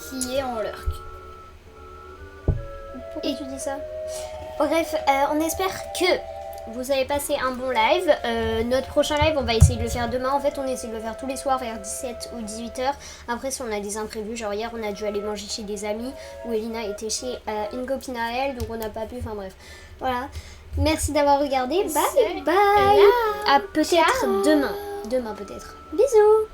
qui est en lurk. Pourquoi tu dis ça? Bref, on espère que vous avez passé un bon live. Notre prochain live, on va essayer de le faire demain. En fait, on essaie de le faire tous les soirs vers 17 ou 18h. Après, si on a des imprévus, genre hier, on a dû aller manger chez des amis où Elina était chez une copine à elle, donc on n'a pas pu. Enfin bref, voilà. Merci d'avoir regardé. Bye Salut. bye. À peut-être demain. Demain peut-être. Bisous.